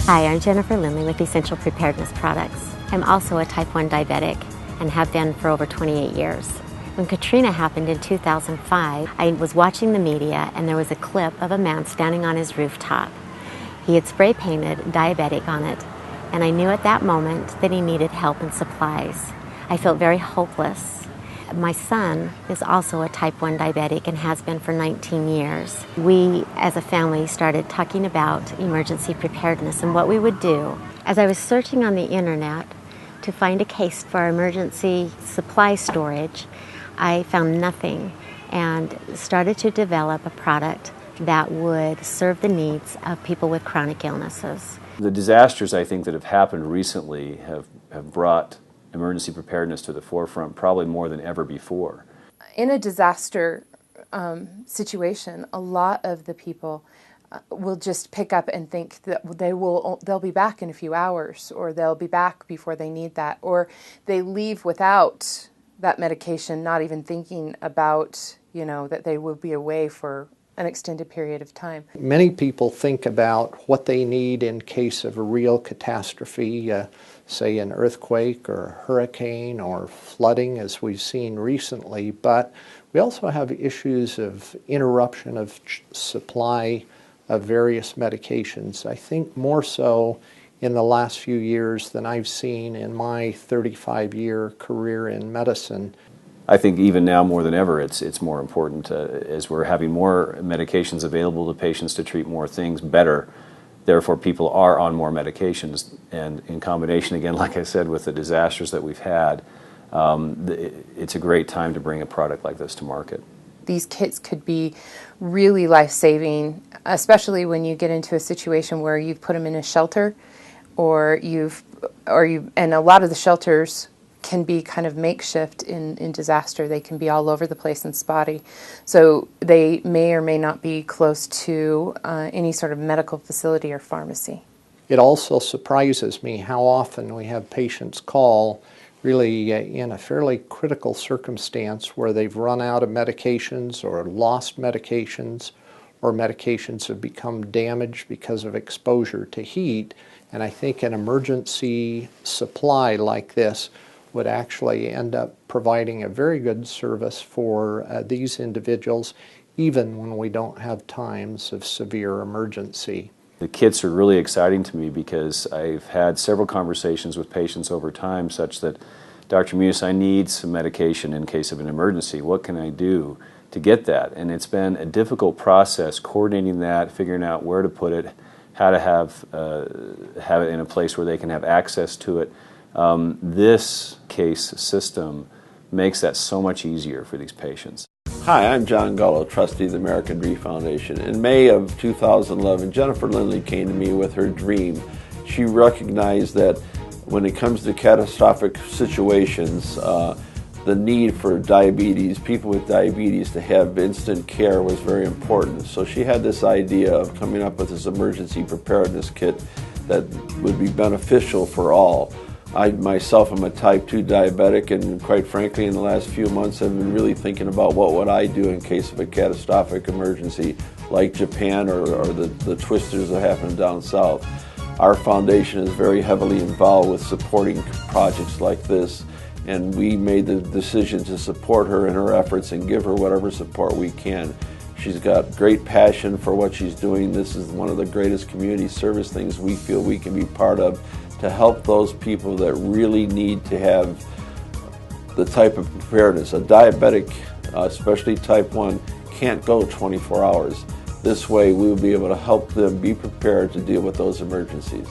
Hi, I'm Jennifer Lindley with Essential Preparedness Products. I'm also a type 1 diabetic and have been for over 28 years. When Katrina happened in 2005, I was watching the media and there was a clip of a man standing on his rooftop. He had spray painted diabetic on it, and I knew at that moment that he needed help and supplies. I felt very hopeless. My son is also a type 1 diabetic and has been for 19 years. We, as a family, started talking about emergency preparedness and what we would do. As I was searching on the internet to find a case for emergency supply storage, I found nothing and started to develop a product that would serve the needs of people with chronic illnesses. The disasters, I think, that have happened recently have brought emergency preparedness to the forefront probably more than ever before. In a disaster situation, a lot of the people will just pick up and think that they'll be back in a few hours, or they'll be back before they need that, or they leave without that medication, not even thinking about, that they will be away for an extended period of time. Many people think about what they need in case of a real catastrophe, say an earthquake or a hurricane or flooding, as we've seen recently, but we also have issues of interruption of supply of various medications. I think more so in the last few years than I've seen in my 35-year career in medicine. I think even now more than ever it's more important as we're having more medications available to patients to treat more things better. Therefore, people are on more medications, and in combination, again, like I said, with the disasters that we've had, it's a great time to bring a product like this to market. These kits could be really life-saving, especially when you get into a situation where you've put them in a shelter, and a lot of the shelters can be kind of makeshift in disaster. They can be all over the place and spotty. So they may or may not be close to any sort of medical facility or pharmacy. It also surprises me how often we have patients call really in a fairly critical circumstance where they've run out of medications or lost medications, or medications have become damaged because of exposure to heat. And I think an emergency supply like this would actually end up providing a very good service for these individuals, even when we don't have times of severe emergency. The kits are really exciting to me because I've had several conversations with patients over time such that, Dr. Muse, I need some medication in case of an emergency. What can I do to get that? And it's been a difficult process coordinating that, figuring out where to put it, how to have it in a place where they can have access to it. This case system makes that so much easier for these patients. Hi, I'm John GULLO, trustee of the American Dream Foundation. In May of 2011, Jennifer Lindley came to me with her dream. She recognized that when it comes to catastrophic situations, the need for diabetes, people with diabetes, to have instant care was very important. So she had this idea of coming up with this emergency preparedness kit that would be beneficial for all. I myself am a type 2 diabetic, and quite frankly in the last few months I've been really thinking about what would I do in case of a catastrophic emergency like Japan or the twisters that happened down south. Our foundation is very heavily involved with supporting projects like this, and we made the decision to support her in her efforts and give her whatever support we can. She's got great passion for what she's doing. This is one of the greatest community service things we feel we can be part of, to help those people that really need to have the type of preparedness. A diabetic, especially type 1, can't go 24 hours. This way we will be able to help them be prepared to deal with those emergencies.